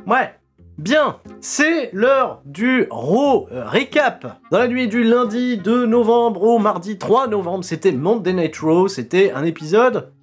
Ouais. Bien, c'est l'heure du Raw Recap. Dans la nuit du lundi 2 novembre au mardi 3 novembre, c'était Monday Night Raw, c'était un épisode...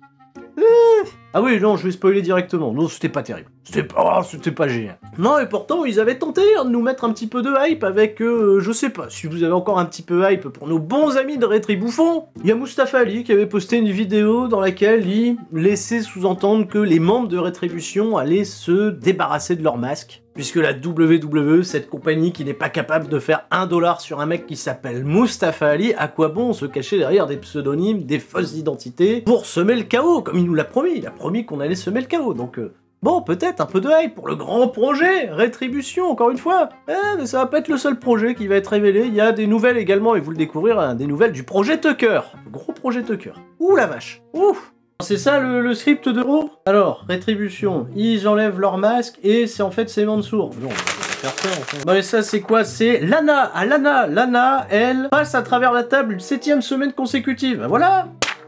Ah oui, non, je vais spoiler directement. Non, c'était pas terrible. C'était pas génial. Non, et pourtant, ils avaient tenté de nous mettre un petit peu de hype avec, je sais pas, si vous avez encore un petit peu hype pour nos bons amis de Rétribouffon. Il y a Mustafa Ali qui avait posté une vidéo dans laquelle il laissait sous-entendre que les membres de Rétribution allaient se débarrasser de leur masque. Puisque la WWE, cette compagnie qui n'est pas capable de faire $1 sur un mec qui s'appelle Mustafa Ali, à quoi bon se cacher derrière des pseudonymes, des fausses identités, pour semer le chaos, comme il nous l'a promis. Il a promis qu'on allait semer le chaos, donc... Bon, peut-être un peu de hype pour le grand projet, Rétribution, encore une fois. Mais ça va pas être le seul projet qui va être révélé. Il y a des nouvelles également, et vous le découvrirez, hein, des nouvelles du projet Tucker. Le gros projet Tucker. Ouh la vache. Ouf. C'est ça le script de Raw. Alors, Rétribution, ils enlèvent leur masque et c'est en fait c'est Mansour. Non, on va faire ça en fait. Bon et ça c'est quoi? C'est Lana. Lana, elle passe à travers la table une 7e semaine consécutive. Voilà,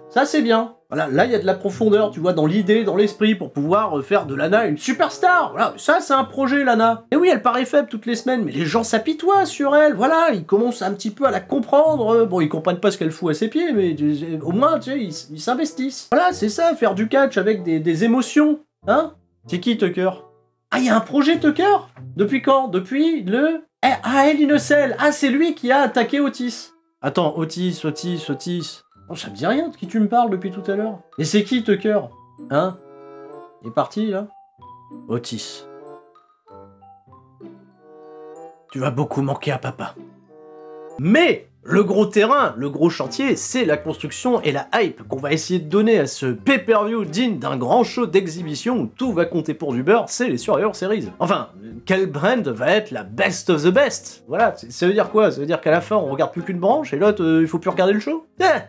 ça c'est bien. Voilà, là il y a de la profondeur, tu vois, dans l'idée, dans l'esprit, pour pouvoir faire de Lana une superstar. Voilà, ça c'est un projet, Lana. Et oui, elle paraît faible toutes les semaines, mais les gens s'apitoient sur elle. Voilà, ils commencent un petit peu à la comprendre. Bon, ils comprennent pas ce qu'elle fout à ses pieds, mais au moins, tu sais, ils s'investissent. Voilà, c'est ça, faire du catch avec des émotions. Hein? C'est qui, Tucker? Ah, il y a un projet, Tucker? Depuis quand? Depuis le... Ah, El Innocel. Ah, c'est lui qui a attaqué Otis. Attends, Otis... Oh, ça me dit rien de qui tu me parles depuis tout à l'heure. Et c'est qui, Tucker? Hein? Il est parti, là? Otis. Tu vas beaucoup manquer à papa. Mais le gros terrain, le gros chantier, c'est la construction et la hype qu'on va essayer de donner à ce pay-per-view digne d'un grand show d'exhibition où tout va compter pour du beurre, c'est les Survivor Series. Enfin, quel brand va être la best of the best? Voilà, ça veut dire quoi? Ça veut dire qu'à la fin, on regarde plus qu'une branche et l'autre, il faut plus regarder le show?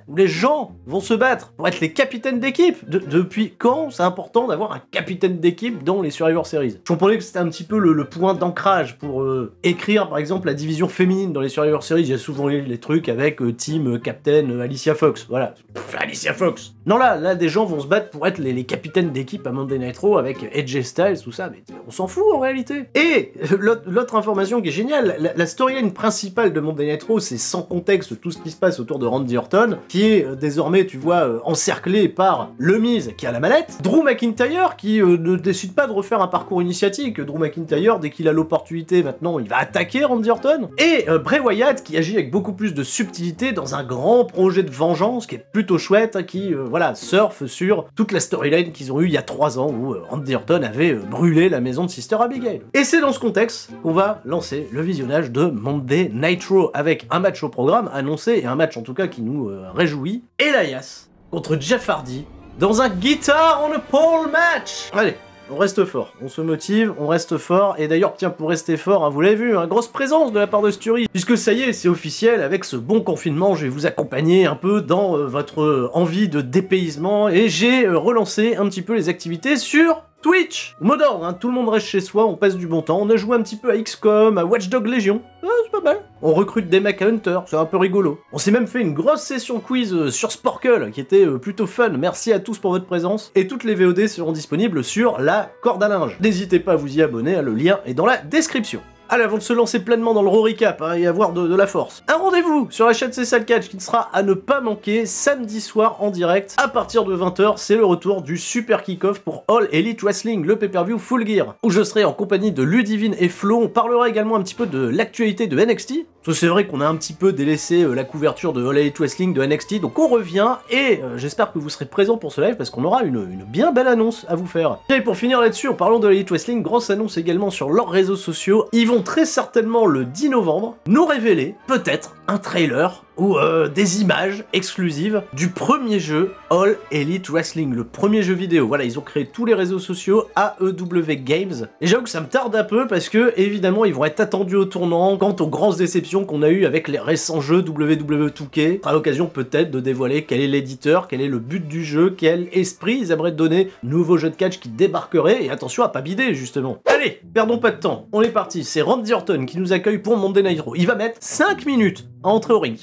Où les gens vont se battre pour être les capitaines d'équipe. Depuis quand c'est important d'avoir un capitaine d'équipe dans les Survivor Series? Je comprenais que c'était un petit peu le point d'ancrage pour écrire, par exemple, la division féminine dans les Survivor Series. Il y a souvent les trucs avec Team Captain Alicia Fox. Voilà. Alicia Fox. Non, là, des gens vont se battre pour être les capitaines d'équipe à Monday Night Raw avec AJ Styles, tout ça, mais on s'en fout en réalité. Et l'autre information qui est géniale, la storyline principale de Monday Night Raw, c'est sans contexte tout ce qui se passe autour de Randy Orton, qui est désormais, tu vois, encerclé par le Miz qui a la mallette, Drew McIntyre qui ne décide pas de refaire un parcours initiatique. Drew McIntyre, dès qu'il a l'opportunité, maintenant, il va attaquer Randy Orton. Et Bray Wyatt qui agit avec beaucoup plus de subtilité dans un grand projet de vengeance qui est plutôt chouette, hein, qui voilà, surfe sur toute la storyline qu'ils ont eue il y a 3 ans où Randy Orton avait brûlé la maison de Sister Abigail. Et c'est dans ce contexte qu'on va lancer le visionnage de Monday Night Raw avec un match au programme annoncé, et un match en tout cas qui nous réjouit, Elias contre Jeff Hardy dans un Guitar on a Pole match. Allez, on reste fort, on se motive, on reste fort, et d'ailleurs, tiens, pour rester fort, hein, vous l'avez vu, grosse présence de la part de Sturi, puisque ça y est, c'est officiel, avec ce bon confinement, je vais vous accompagner un peu dans votre envie de dépaysement, et j'ai relancé un petit peu les activités sur Twitch. Mot d'ordre, hein, tout le monde reste chez soi, on passe du bon temps, on a joué un petit peu à XCOM, à Watch Dogs Legion, c'est pas mal. On recrute des mecs à Hunter, c'est un peu rigolo. On s'est même fait une grosse session quiz sur Sporcle, qui était plutôt fun, merci à tous pour votre présence, et toutes les VOD seront disponibles sur la corde à linge. N'hésitez pas à vous y abonner, le lien est dans la description. Allez, avant de se lancer pleinement dans le Raw Recap et avoir de la force, un rendez-vous sur la chaîne C'est ça le catch qui sera à ne pas manquer samedi soir en direct à partir de 20h. C'est le retour du super kick-off pour All Elite Wrestling, le pay-per-view Full Gear, où je serai en compagnie de Ludivine et Flo. On parlera également un petit peu de l'actualité de NXT. Parce que c'est vrai qu'on a un petit peu délaissé la couverture de All Elite Wrestling de NXT, donc on revient et j'espère que vous serez présents pour ce live parce qu'on aura une bien belle annonce à vous faire. Et pour finir là-dessus, en parlant de All Elite Wrestling, grosse annonce également sur leurs réseaux sociaux. Ils vont très certainement le 10 novembre nous révéler peut-être un trailer ou des images exclusives du premier jeu All Elite Wrestling, le premier jeu vidéo. Voilà, ils ont créé tous les réseaux sociaux AEW Games. Et j'avoue que ça me tarde un peu parce que, évidemment, ils vont être attendus au tournant quant aux grosses déceptions qu'on a eues avec les récents jeux WWE 2K. À l'occasion peut-être de dévoiler quel est l'éditeur, quel est le but du jeu, quel esprit ils aimeraient donner, nouveau jeu de catch qui débarquerait, et attention à pas bider justement. Allez, perdons pas de temps, on est parti, c'est Randy Orton qui nous accueille pour Monday Night Raw. Il va mettre 5 minutes à entrer au ring.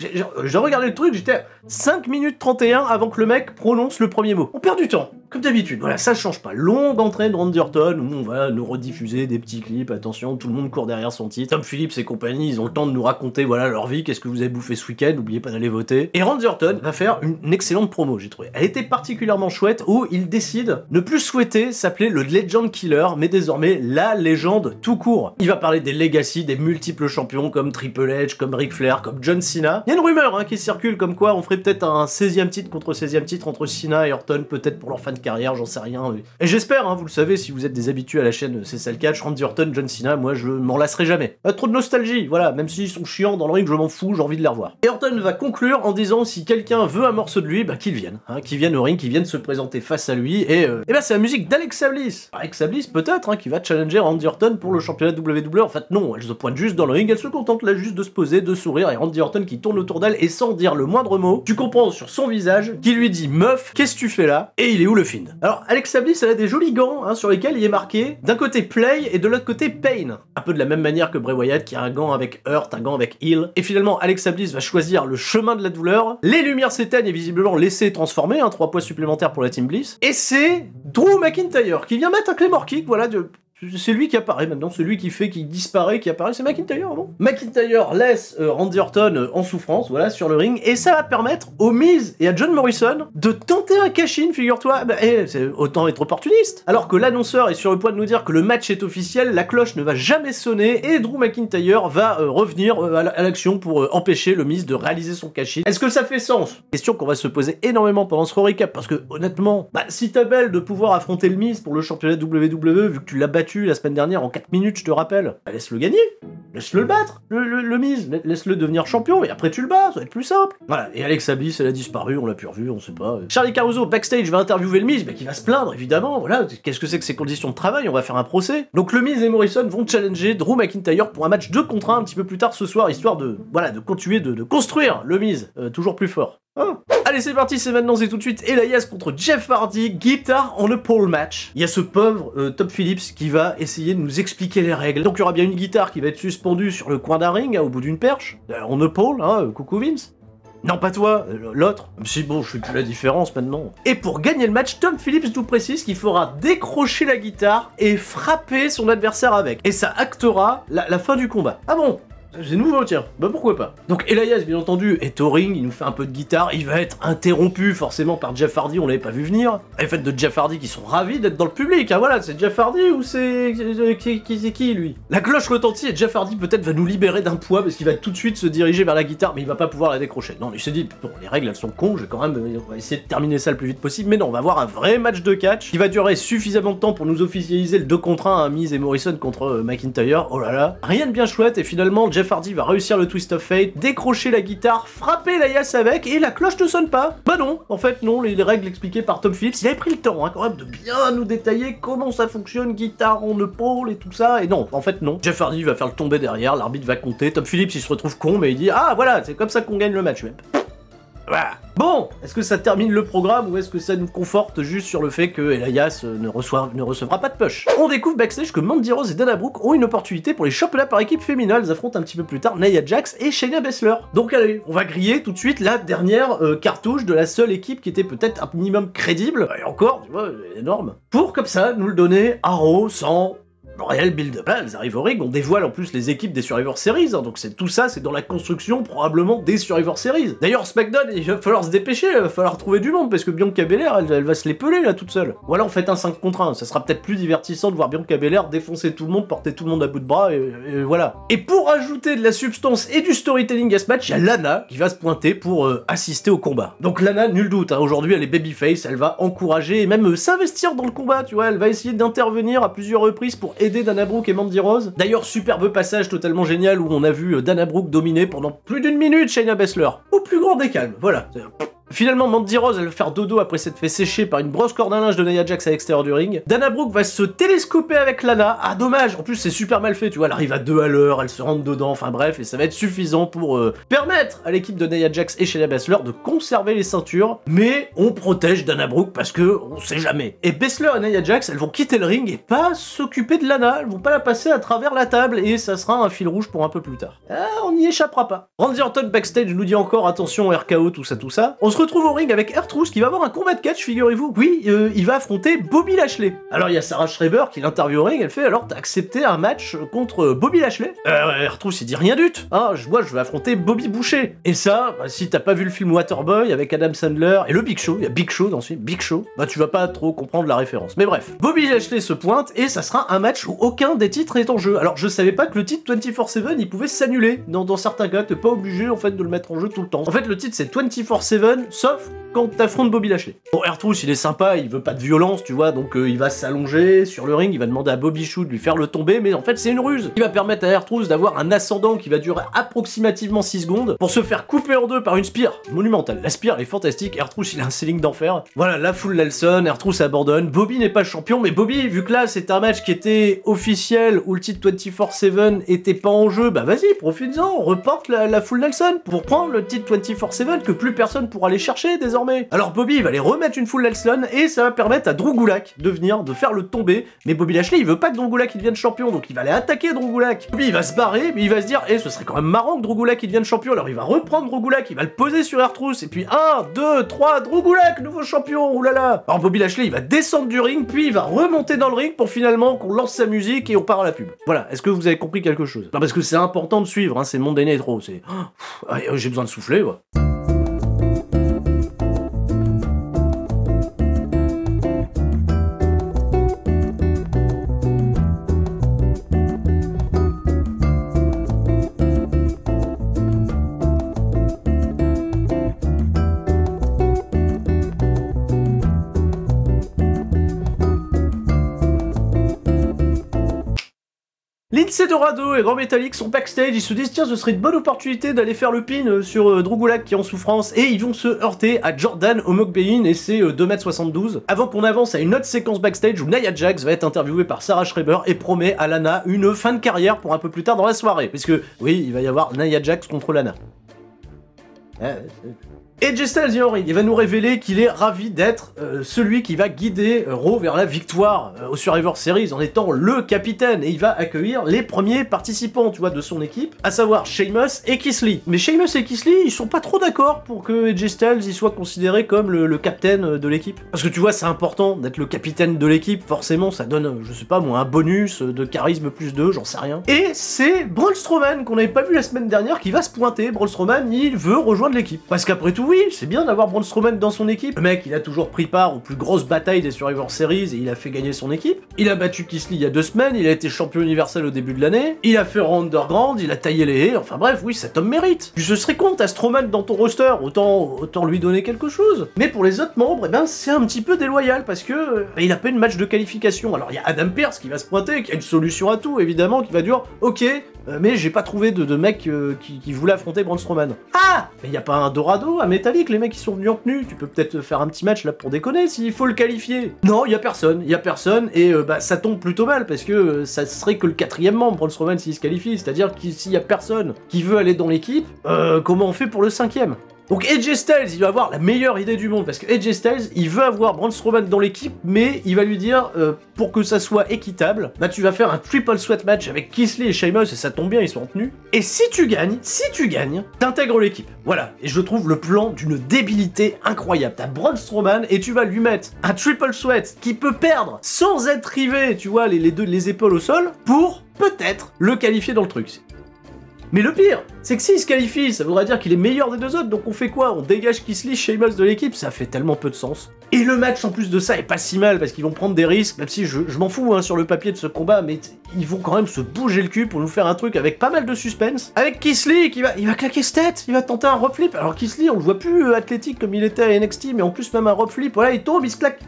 J'ai regardé le truc, j'étais à 5 minutes 31 avant que le mec prononce le premier mot. On perd du temps. Comme d'habitude, voilà, ça change pas. Longue entrée de Randy Orton, où on va nous rediffuser des petits clips, attention, tout le monde court derrière son titre. Tom Phillips et compagnie, ils ont le temps de nous raconter, voilà, leur vie, qu'est-ce que vous avez bouffé ce week-end, n'oubliez pas d'aller voter. Et Randy Orton va faire une excellente promo, j'ai trouvé. Elle était particulièrement chouette, où il décide ne plus souhaiter s'appeler le Legend Killer, mais désormais la légende tout court. Il va parler des legacy, des multiples champions comme Triple H, comme Ric Flair, comme John Cena. Il y a une rumeur qui circule comme quoi on ferait peut-être un 16e titre contre 16e titre entre Cena et Orton, peut-être pour leur fin de carrière, j'en sais rien. Et j'espère, vous le savez, si vous êtes des habitués à la chaîne C'est ça le catch, Randy Orton, John Cena, moi je m'en lasserai jamais. Trop de nostalgie, voilà, même s'ils sont chiants dans le ring, je m'en fous, j'ai envie de les revoir. Et Orton va conclure en disant si quelqu'un veut un morceau de lui, qu'il vienne, qu'il vienne au ring, qu'il vienne se présenter face à lui, et c'est la musique d'Alexa Bliss. Alexa Bliss peut-être, qui va challenger Randy Orton pour le championnat WWE. En fait non, elle se pointe juste dans le ring, elle se contente là juste de se poser, de sourire, et Randy Orton qui tourne autour d'elle et sans dire le moindre mot, tu comprends sur son visage, qui lui dit meuf, qu'est-ce que tu fais là? Et il est où le Fiend? Alors Alexa Bliss, elle a des jolis gants sur lesquels il est marqué d'un côté Play et de l'autre côté Pain. Un peu de la même manière que Bray Wyatt qui a un gant avec Hurt, un gant avec Heal. Et finalement Alexa Bliss va choisir le chemin de la douleur, les lumières s'éteignent et visiblement laissé transformer, 3 points supplémentaires pour la Team Bliss. Et c'est Drew McIntyre qui vient mettre un Claymore Kick, voilà, c'est lui qui apparaît maintenant, celui qui disparaît, qui apparaît, c'est McIntyre, bon. McIntyre laisse Randy Orton en souffrance, voilà, sur le ring, et ça va permettre au Miz et à John Morrison de tenter un cash-in, figure-toi, c'est autant être opportuniste. Alors que l'annonceur est sur le point de nous dire que le match est officiel, la cloche ne va jamais sonner, et Drew McIntyre va revenir à l'action pour empêcher le Miz de réaliser son cash-in. Est-ce que ça fait sens? Question qu'on va se poser énormément pendant ce recap, parce que honnêtement, si t'as belle de pouvoir affronter le Miz pour le championnat WWE, vu que tu l'as battu la semaine dernière en 4 minutes, je te rappelle, laisse-le gagner, laisse-le le battre, le Miz, laisse-le devenir champion, et après tu le bats, ça va être plus simple. Voilà, et Alexa Bliss, elle a disparu, on l'a plus revu, on sait pas. Charlie Caruso, backstage, va interviewer le Miz, qui va se plaindre, évidemment, voilà, qu'est-ce que c'est que ces conditions de travail, on va faire un procès. Donc le Miz et Morrison vont challenger Drew McIntyre pour un match 2 contre 1 un petit peu plus tard ce soir, histoire de, voilà, de continuer de construire le Miz, toujours plus fort. Allez c'est parti, c'est maintenant, c'est tout de suite Elias contre Jeff Hardy, guitare on a pole match. Il y a ce pauvre Tom Phillips qui va essayer de nous expliquer les règles. Donc il y aura bien une guitare qui va être suspendue sur le coin d'un ring, au bout d'une perche. On a pole, coucou Vince. Non pas toi, l'autre. Si bon, je fais plus la différence maintenant. Et pour gagner le match, Tom Phillips nous précise qu'il faudra décrocher la guitare et frapper son adversaire avec. Et ça actera la fin du combat. Ah bon? C'est nouveau, tiens. Pourquoi pas. Donc Elias, bien entendu, est au ring, il nous fait un peu de guitare, il va être interrompu forcément par Jeff Hardy, on l'avait pas vu venir. Et le fait de Jeff Hardy qui sont ravis d'être dans le public, voilà, c'est Jeff Hardy ou c'est qui lui? La cloche retentit et Jeff Hardy peut-être va nous libérer d'un poids parce qu'il va tout de suite se diriger vers la guitare, mais il va pas pouvoir la décrocher. Non, il s'est dit, bon, les règles elles sont cons, on va essayer de terminer ça le plus vite possible, mais non, on va avoir un vrai match de catch qui va durer suffisamment de temps pour nous officialiser le 2 contre 1 à Miz et Morrison contre McIntyre. Oh là là, rien de bien chouette, et finalement Jeff Hardy va réussir le Twist of Fate, décrocher la guitare, frapper Elias avec, et la cloche ne sonne pas. Non, en fait non, les règles expliquées par Tom Phillips, il avait pris le temps quand même de bien nous détailler comment ça fonctionne, guitare en épaule et tout ça, et non, en fait non. Jeff Hardy va faire le tomber derrière, l'arbitre va compter, Tom Phillips il se retrouve con, mais il dit ah voilà, c'est comme ça qu'on gagne le match même. Voilà. Bon, est-ce que ça termine le programme ou est-ce que ça nous conforte juste sur le fait que Elias ne recevra pas de push? On découvre backstage que Mandy Rose et Dana Brooke ont une opportunité pour les championnats par équipe féminin. Elles affrontent un petit peu plus tard Nia Jax et Shayna Baszler. Donc allez, on va griller tout de suite la dernière cartouche de la seule équipe qui était peut-être un minimum crédible, et encore, tu vois, énorme, pour comme ça nous le donner à Raw sans réel build-up. Là, elles arrivent au ring, on dévoile en plus les équipes des Survivor Series, donc tout ça, c'est dans la construction probablement des Survivor Series. D'ailleurs, SmackDown, il va falloir se dépêcher, il va falloir trouver du monde, parce que Bianca Belair, elle va se les peler là toute seule. Voilà, on fait un 5 contre 1, ça sera peut-être plus divertissant de voir Bianca Belair défoncer tout le monde, porter tout le monde à bout de bras, et voilà. Et pour ajouter de la substance et du storytelling à ce match, il y a Lana qui va se pointer pour assister au combat. Donc Lana, nul doute, aujourd'hui elle est babyface, elle va encourager et même s'investir dans le combat, tu vois, elle va essayer d'intervenir à plusieurs reprises pour aider Dana Brooke et Mandy Rose. D'ailleurs, superbe passage totalement génial où on a vu Dana Brooke dominer pendant plus d'1 minute Shayna Baszler. Au plus grand des calmes, voilà. Finalement, Mandy Rose, elle va faire dodo après s'être fait sécher par une brosse corde à linge de Nia Jax à l'extérieur du ring. Dana Brooke va se télescoper avec Lana. Ah, dommage, en plus c'est super mal fait, tu vois, elle arrive à 2 à l'heure, elle se rentre dedans, enfin bref, et ça va être suffisant pour permettre à l'équipe de Nia Jax et Shayna Baszler de conserver les ceintures, mais on protège Dana Brooke parce que on sait jamais. Et Baszler et Nia Jax, elles vont quitter le ring et pas s'occuper de Lana, elles vont pas la passer à travers la table, et ça sera un fil rouge pour un peu plus tard. Ah, on n'y échappera pas. Randy Orton backstage nous dit encore attention RKO, tout ça. On se retrouve au ring avec R-Truth qui va avoir un combat de catch, figurez-vous. Oui, il va affronter Bobby Lashley. Alors il y a Sarah Schreiber qui l'interviewe au ring, elle fait alors t'as accepté un match contre Bobby Lashley? R-Truth il dit rien du tout. Ah, je vais affronter Bobby Boucher. Et ça, bah, si t'as pas vu le film Waterboy avec Adam Sandler et le Big Show, il y a Big Show dans ce film, Big Show, bah tu vas pas trop comprendre la référence. Mais bref, Bobby Lashley se pointe et ça sera un match où aucun des titres est en jeu. Alors je savais pas que le titre 24/7 il pouvait s'annuler. Dans certains cas, t'es pas obligé en fait de le mettre en jeu tout le temps. En fait le titre c'est 24/7 sauf quand t'affrontes Bobby Lashley. Bon, R-Truth il est sympa, il veut pas de violence, tu vois, donc il va s'allonger sur le ring, il va demander à Bobby Shoot de lui faire le tomber, mais en fait c'est une ruse. Il va permettre à R-Truth d'avoir un ascendant qui va durer approximativement 6 secondes pour se faire couper en deux par une spear monumentale. La spear elle est fantastique, R-Truth il a un ceiling d'enfer. Voilà, la full Nelson, R-Truth abandonne, Bobby n'est pas champion, mais Bobby, vu que là c'est un match qui était officiel où le titre 24/7 était pas en jeu, bah vas-y, profites-en, reporte la full Nelson pour prendre le titre 24/7 que plus personne pourra aller chercher désormais. Alors Bobby il va aller remettre une full Nelson et ça va permettre à Drew Gulak de faire le tomber, mais Bobby Lashley il veut pas que Drew Gulak il devienne champion, donc il va aller attaquer Drew Gulak. Bobby il va se barrer, mais il va se dire ce serait quand même marrant que Drew Gulak il devienne champion, alors il va reprendre Drew Gulak, il va le poser sur R-Truth, et puis 1, 2, 3, Drew Gulak, nouveau champion, oulala. Alors Bobby Lashley il va descendre du ring, puis il va remonter dans le ring pour finalement qu'on lance sa musique et on part à la pub. Voilà, est-ce que vous avez compris quelque chose? Non, parce que c'est important de suivre, hein, c'est le monde des Netro, c'est... j'ai besoin de souffler, ouais. Lince Dorado et Grand Metalik sont backstage, ils se disent tiens ce serait une bonne opportunité d'aller faire le pin sur Drew Gulak qui est en souffrance, et ils vont se heurter à Jordan Omogbein et ses 2m72, avant qu'on avance à une autre séquence backstage où Nia Jax va être interviewée par Sarah Schreiber et promet à Lana une fin de carrière pour un peu plus tard dans la soirée, parce que oui il va y avoir Nia Jax contre Lana. Et AJ Styles il va nous révéler qu'il est ravi d'être celui qui va guider Raw vers la victoire au Survivor Series en étant le capitaine, et il va accueillir les premiers participants, tu vois, de son équipe, à savoir Sheamus et Keith Lee. Mais Sheamus et Keith Lee, ils sont pas trop d'accord pour que AJ Styles il soit considéré comme le capitaine de l'équipe. Parce que tu vois, c'est important d'être le capitaine de l'équipe, forcément ça donne, je sais pas moi, un bonus de charisme plus 2, j'en sais rien. Et c'est Braun Strowman, qu'on avait pas vu la semaine dernière, qui va se pointer. Braun Strowman, il veut rejoindre l'équipe. Parce qu'après tout, oui, c'est bien d'avoir Braun Strowman dans son équipe. Le mec, il a toujours pris part aux plus grosses batailles des Survivor Series et il a fait gagner son équipe. Il a battu Keith Lee il y a 2 semaines, il a été champion universel au début de l'année, il a fait Raw Underground, il a taillé les haies, enfin bref, oui, cet homme mérite. Tu se serais con, t'as Strowman dans ton roster, autant lui donner quelque chose. Mais pour les autres membres, eh ben, c'est un petit peu déloyal parce que il a pas une match de qualification. Alors il y a Adam Pearce qui va se pointer, qui a une solution à tout, évidemment, qui va dire ok, mais j'ai pas trouvé de mec qui voulait affronter Braun Strowman. Ah, mais y a pas un Dorado, un Metallic, les mecs qui sont venus en tenue, tu peux peut-être faire un petit match là pour déconner s'il faut le qualifier. Non, y a personne, et bah ça tombe plutôt mal parce que ça serait que le 4e membre, Braun Strowman, s'il se qualifie, c'est-à-dire que s'il y a personne qui veut aller dans l'équipe, comment on fait pour le 5e? Donc AJ Styles, il va avoir la meilleure idée du monde, parce que AJ Styles, il veut avoir Braun Strowman dans l'équipe, mais il va lui dire, pour que ça soit équitable, bah tu vas faire un triple sweat match avec Keith Lee et Sheamus, et ça tombe bien, ils sont en tenue. Et si tu gagnes, t'intègres l'équipe. Voilà, et je trouve le plan d'une débilité incroyable. T'as Braun Strowman, et tu vas lui mettre un triple sweat qui peut perdre sans être rivé, tu vois, les épaules au sol, pour peut-être le qualifier dans le truc. Mais le pire, c'est que s'il se qualifie, ça voudrait dire qu'il est meilleur des deux autres, donc on fait quoi? On dégage Keith Lee, Sheamus de l'équipe? Ça fait tellement peu de sens. Et le match en plus de ça est pas si mal, parce qu'ils vont prendre des risques, même si je m'en fous hein, sur le papier de ce combat, mais ils vont quand même se bouger le cul pour nous faire un truc avec pas mal de suspense. Avec Keith Lee il va claquer cette tête, il va tenter un rope flip. Alors Keith Lee, on le voit plus athlétique comme il était à NXT, mais en plus même un rope flip, voilà, il tombe, il se claque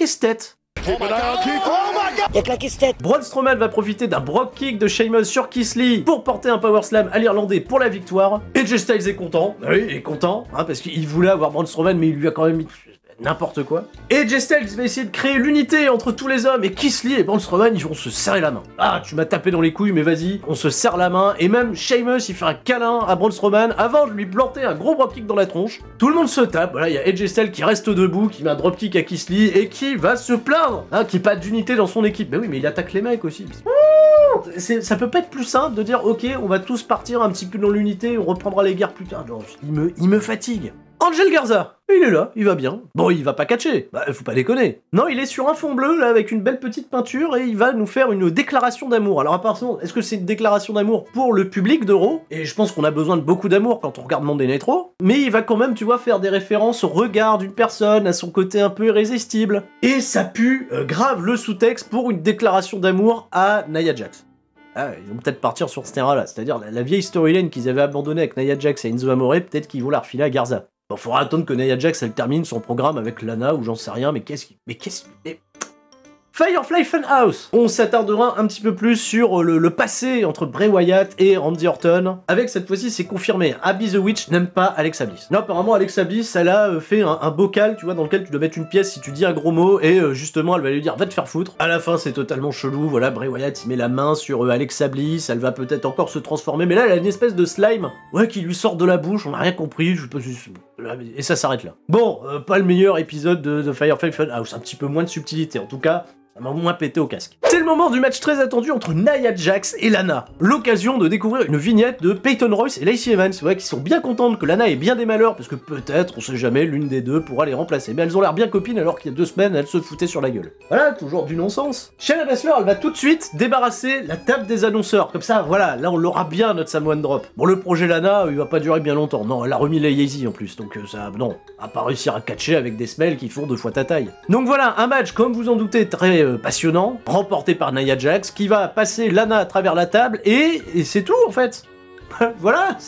cette tête. Il a claqué cette tête. Braun Strowman va profiter d'un Brock Kick de Sheamus sur Keith Lee pour porter un Power Slam à l'Irlandais pour la victoire. Et AJ Styles est content. Oui, il est content, hein, parce qu'il voulait avoir Braun Strowman, mais il lui a quand même mis n'importe quoi. Et AJ Styles va essayer de créer l'unité entre tous les hommes, et Keith Lee et Braun Strowman, ils vont se serrer la main. Ah, tu m'as tapé dans les couilles, mais vas-y, on se serre la main, et même Sheamus, il fait un câlin à Braun Strowman avant de lui planter un gros dropkick dans la tronche. Tout le monde se tape, voilà, il y a AJ Styles qui reste debout, qui met un dropkick à Keith Lee, et qui va se plaindre, hein, qu'il n'y ait pas d'unité dans son équipe. Mais oui, mais il attaque les mecs aussi. Ça peut pas être plus simple de dire, ok, on va tous partir un petit peu dans l'unité, on reprendra les guerres plus tard. Non, il me fatigue. Angel Garza, il est là, il va bien. Bon, il va pas catcher, bah faut pas déconner. Non, il est sur un fond bleu, là, avec une belle petite peinture, et il va nous faire une déclaration d'amour. Alors apparemment, est-ce que c'est une déclaration d'amour pour le public de Raw? Et je pense qu'on a besoin de beaucoup d'amour quand on regarde Monday Night Raw. Mais il va quand même, tu vois, faire des références au regard d'une personne, à son côté un peu irrésistible. Et ça pue grave le sous-texte pour une déclaration d'amour à Nia Jax. Ah, ils vont peut-être partir sur ce terrain-là, c'est-à-dire la vieille storyline qu'ils avaient abandonnée avec Nia Jax et Enzo Amore, peut-être qu'ils vont la refiler à Garza. Bon, faudra attendre que Nia Jax, elle termine son programme avec Lana, ou j'en sais rien, mais qu'est-ce qui... Firefly Funhouse. On s'attardera un petit peu plus sur le passé entre Bray Wyatt et Randy Orton. Avec cette fois-ci, c'est confirmé, Abby the Witch n'aime pas Alexa Bliss. Non, apparemment, Alexa Bliss, elle a fait un bocal, tu vois, dans lequel tu dois mettre une pièce si tu dis un gros mot, et justement, elle va lui dire, va te faire foutre. À la fin, c'est totalement chelou, voilà, Bray Wyatt, il met la main sur Alexa Bliss, elle va peut-être encore se transformer, mais là, elle a une espèce de slime, ouais, qui lui sort de la bouche, on n'a rien compris, et ça s'arrête là. Bon, pas le meilleur épisode de Firefly Funhouse, un petit peu moins de subtilité, en tout cas, ça m'a moins pété au casque. C'est le moment du match très attendu entre Nia Jax et Lana. L'occasion de découvrir une vignette de Peyton Royce et Lacey Evans, ouais, qui sont bien contentes que Lana ait bien des malheurs, parce que peut-être, on sait jamais, l'une des deux pourra les remplacer. Mais elles ont l'air bien copines alors qu'il y a 2 semaines, elles se foutaient sur la gueule. Voilà, toujours du non-sens. Shayna Baszler, elle va tout de suite débarrasser la table des annonceurs. Comme ça, voilà, là on l'aura bien, notre Samoan Drop. Bon, le projet Lana, il va pas durer bien longtemps. Non, elle a remis la Yeezy en plus, donc ça, non, à pas réussir à catcher avec des smells qui font 2 fois ta taille. Donc voilà, un match, comme vous en doutez, très passionnant, remporté par Nia Jax, qui va passer Lana à travers la table, et c'est tout en fait. Voilà,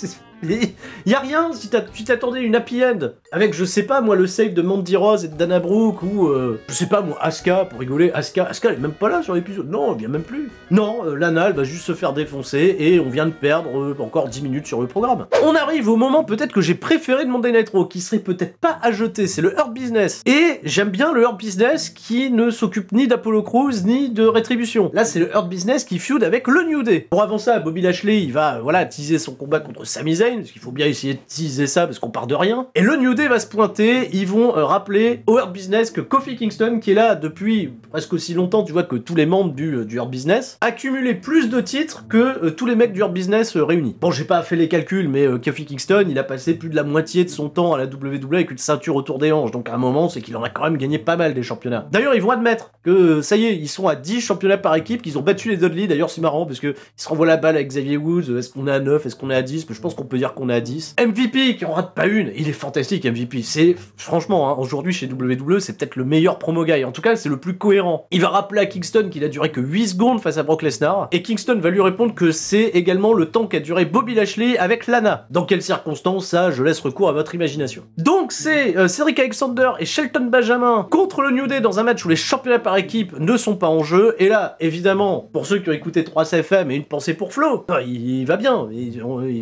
il y a rien, si tu t'attendais une happy end, avec, je sais pas moi, le save de Mandy Rose et de Dana Brooke, ou, je sais pas moi, Asuka, pour rigoler, Asuka elle est même pas là sur l'épisode, non, elle vient même plus. Non, Lana, elle va juste se faire défoncer, et on vient de perdre encore 10 minutes sur le programme. On arrive au moment peut-être que j'ai préféré de Monday Night Raw, qui serait peut-être pas à jeter, c'est le Hurt Business. Et j'aime bien le Hurt Business qui ne s'occupe ni d'Apollo Crews, ni de Rétribution. Là, c'est le Hurt Business qui feud avec le New Day. Pour avant ça, Bobby Lashley, il va, voilà, teaser son combat contre Sami Zayn, parce qu'il faut bien essayer de teaser ça, parce qu'on part de rien. Et le New Day va se pointer, ils vont rappeler au Hurt Business que Kofi Kingston, qui est là depuis presque aussi longtemps, tu vois, que tous les membres du Hurt Business, a cumulé plus de titres que tous les mecs du Hurt Business réunis. Bon, j'ai pas fait les calculs, mais Kofi Kingston, il a passé plus de la moitié de son temps à la WWE avec une ceinture autour des hanches, donc à un moment, c'est qu'il en a quand même gagné pas mal des championnats. D'ailleurs, ils vont admettre que, ça y est, ils sont à 10 championnats par équipe, qu'ils ont battu les Dudley, d'ailleurs c'est marrant, parce que ils se renvoient la balle avec Xavier Woods, est-ce qu'on est à 9, est-ce qu'on est à 10, mais je pense qu'on peut dire qu'on est à 10. MVP, qui en rate pas une, il est fantastique MVP, c'est, franchement, hein, aujourd'hui chez WWE, c'est peut-être le meilleur promo guy, en tout cas c'est le plus cohérent. Il va rappeler à Kingston qu'il a duré que 8 secondes face à Brock Lesnar, et Kingston va lui répondre que c'est également le temps qu'a duré Bobby Lashley avec Lana. Dans quelles circonstances, ça, je laisse recours à votre imagination. Donc c'est Cedric Alexander et Shelton Benjamin contre le New Day dans un match où les championnats par équipe ne sont pas en jeu, et là, évidemment, pour ceux qui ont écouté 3CFM et une pensée pour Flo, il va bien,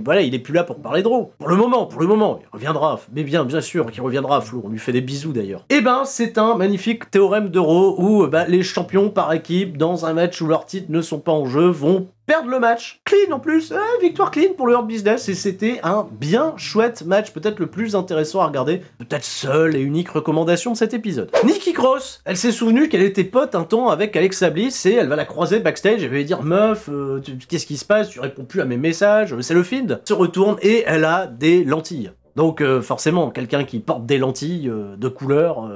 voilà, il est plus là pour parler de Raw. Pour le moment, il reviendra, mais bien sûr qu'il reviendra, Flo, on lui fait des bisous d'ailleurs. Et ben, c'est un magnifique théorème de Raw où les champions par équipe, dans un match où leurs titres ne sont pas en jeu, vont perdre le match. Clean en plus, victoire clean pour le Hurt Business, et c'était un bien chouette match, peut-être le plus intéressant à regarder, peut-être seule et unique recommandation de cet épisode. Nikki Cross, elle s'est souvenue qu'elle était pote un temps avec Alexa Bliss, et elle va la croiser backstage, elle va lui dire meuf, qu'est-ce qui se passe, tu réponds plus à mes messages, c'est le Fiend. Elle se retourne et elle a des lentilles. Donc forcément, quelqu'un qui porte des lentilles de couleur,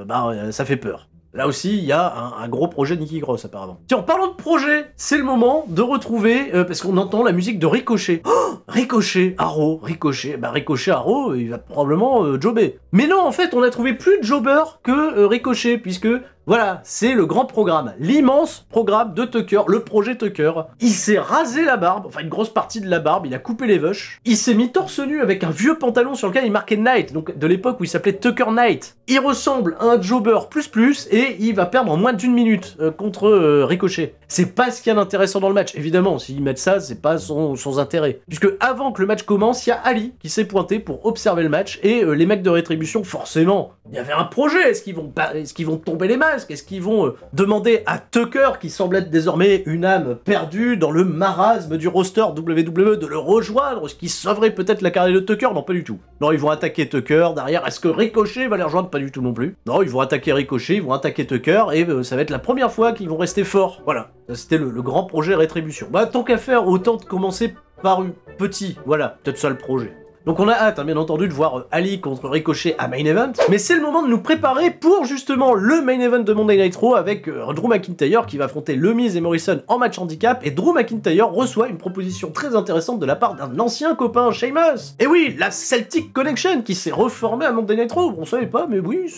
ça fait peur. Là aussi, il y a un gros projet de Nikki Cross, apparemment. Tiens, en parlant de projet, c'est le moment de retrouver, parce qu'on entend la musique de Ricochet. Oh, Ricochet, Arrow, Ricochet. Ricochet, Arrow, il va probablement jobber. Mais non, en fait, on a trouvé plus de jobber que Ricochet, puisque... Voilà, c'est le grand programme, l'immense programme de Tucker, le projet Tucker. Il s'est rasé la barbe, enfin une grosse partie de la barbe, il a coupé les veuches. Il s'est mis torse nu avec un vieux pantalon sur lequel il marquait Knight, donc de l'époque où il s'appelait Tucker Knight. Il ressemble à un jobber plus et il va perdre en moins d'1 minute contre Ricochet. C'est pas ce qu'il y a d'intéressant dans le match, évidemment, s'ils mettent ça, c'est pas sans intérêt. Puisque avant que le match commence, il y a Ali qui s'est pointé pour observer le match, et les mecs de Rétribution, forcément, il y avait un projet, est-ce qu'ils vont tomber les masques? Est-ce qu'ils vont demander à Tucker, qui semble être désormais une âme perdue dans le marasme du roster WWE, de le rejoindre, ce qui sauverait peut-être la carrière de Tucker? Non, pas du tout. Non, ils vont attaquer Tucker derrière. Est-ce que Ricochet va les rejoindre? Pas du tout non plus. Non, ils vont attaquer Ricochet, ils vont attaquer Tucker, et ça va être la première fois qu'ils vont rester forts. Voilà, ça c'était le grand projet Rétribution. Tant qu'à faire, autant de commencer par un petit, voilà, peut-être ça le projet. Donc on a hâte, hein, bien entendu, de voir Ali contre Ricochet à Main Event, mais c'est le moment de nous préparer pour justement le Main Event de Monday Night Raw avec Drew McIntyre qui va affronter Le Miz et Morrison en match handicap, et Drew McIntyre reçoit une proposition très intéressante de la part d'un ancien copain, Sheamus. Et oui, la Celtic Connection qui s'est reformée à Monday Night Raw, on savait pas, mais oui,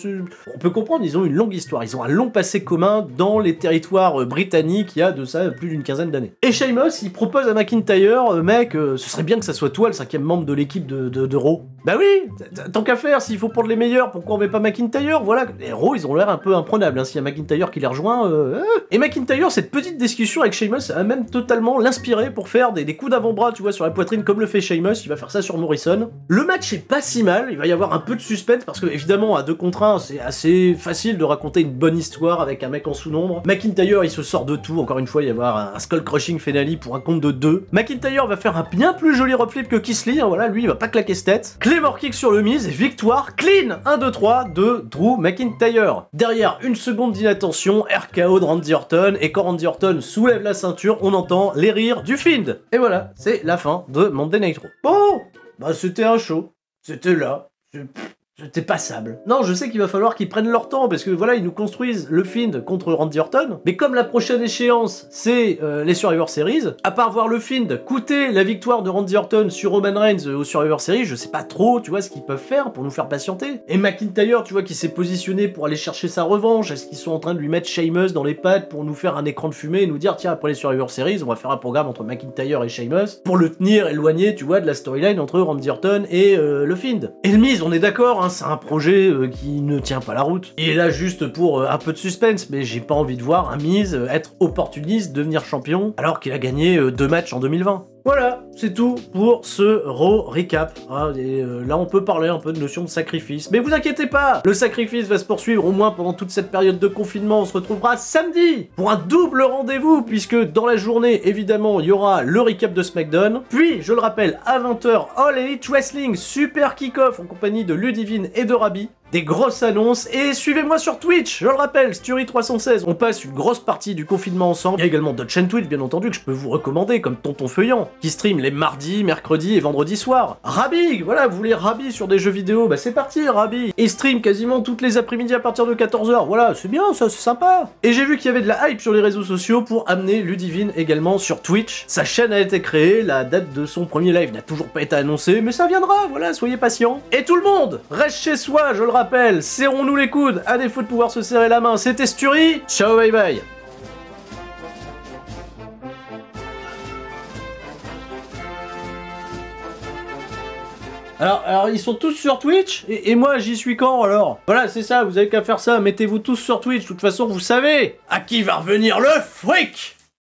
on peut comprendre, ils ont une longue histoire, ils ont un long passé commun dans les territoires britanniques il y a de ça plus d'une quinzaine d'années. Et Sheamus, il propose à McIntyre, mec, ce serait bien que ça soit toi le 5e membre de l'équipe de Raw. Bah oui, tant qu'à faire, s'il faut prendre les meilleurs, pourquoi on met pas McIntyre? Voilà, les Raw, ils ont l'air un peu imprenables, hein, s'il y a McIntyre qui les rejoint. Et McIntyre, cette petite discussion avec Sheamus a même totalement l'inspiré pour faire des coups d'avant-bras, tu vois, sur la poitrine comme le fait Sheamus, il va faire ça sur Morrison. Le match est pas si mal, il va y avoir un peu de suspense parce que évidemment à 2 contre 1, c'est assez facile de raconter une bonne histoire avec un mec en sous-nombre. McIntyre, il se sort de tout, encore une fois, il va y avoir un skull crushing finale pour un compte de 2. McIntyre va faire un bien plus joli reflip que Keith Lee, hein, voilà, lui il va pas claquer cette tête. Claymore kick sur le Miz et victoire clean 1-2-3 de Drew McIntyre. Derrière, une seconde d'inattention, RKO de Randy Orton, et quand Randy Orton soulève la ceinture, on entend les rires du Fiend. Et voilà, c'est la fin de Monday Night Raw. Bon, bah c'était un show, c'était là, c'était passable. Non, je sais qu'il va falloir qu'ils prennent leur temps, parce que voilà, ils nous construisent le Fiend contre Randy Orton, mais comme la prochaine échéance, c'est les Survivor Series, à part voir le Fiend coûter la victoire de Randy Orton sur Roman Reigns au Survivor Series, je sais pas trop, tu vois, ce qu'ils peuvent faire pour nous faire patienter. Et McIntyre, tu vois, qui s'est positionné pour aller chercher sa revanche, est-ce qu'ils sont en train de lui mettre Sheamus dans les pattes pour nous faire un écran de fumée et nous dire, tiens, après les Survivor Series, on va faire un programme entre McIntyre et Sheamus, pour le tenir éloigné, tu vois, de la storyline entre Randy Orton et le Fiend. Et le Miz, on est d'accord, hein, c'est un projet qui ne tient pas la route. Il est là juste pour un peu de suspense, mais j'ai pas envie de voir un Miz être opportuniste, devenir champion, alors qu'il a gagné 2 matchs en 2020. Voilà, c'est tout pour ce Raw recap. Ah, et là, on peut parler un peu de notion de sacrifice. Mais vous inquiétez pas, le sacrifice va se poursuivre au moins pendant toute cette période de confinement. On se retrouvera samedi pour un double rendez-vous, puisque dans la journée, évidemment, il y aura le recap de SmackDown. Puis, je le rappelle, à 20h, All Elite Wrestling Super Kick-Off en compagnie de Ludivine et de Rabi. Des grosses annonces, et suivez-moi sur Twitch, je le rappelle, Sturi316, on passe une grosse partie du confinement ensemble. Il y a également d'autres chaînes Twitch, bien entendu, que je peux vous recommander, comme Tonton Feuillant, qui stream les mardis, mercredis et vendredis soirs. Rabi, voilà, vous voulez Rabi sur des jeux vidéo, bah c'est parti, Rabi. Et stream quasiment toutes les après-midi à partir de 14h, voilà, c'est bien, ça, c'est sympa. Et j'ai vu qu'il y avait de la hype sur les réseaux sociaux pour amener Ludivine également sur Twitch. Sa chaîne a été créée, la date de son premier live n'a toujours pas été annoncée, mais ça viendra, voilà, soyez patients. Et tout le monde, reste chez soi, je le rappelle, serrons-nous les coudes, à défaut de pouvoir se serrer la main, c'était Sturi, ciao bye bye. Alors ils sont tous sur Twitch, et moi j'y suis quand alors? Voilà, c'est ça, vous avez qu'à faire ça, mettez-vous tous sur Twitch, de toute façon vous savez à qui va revenir le fric.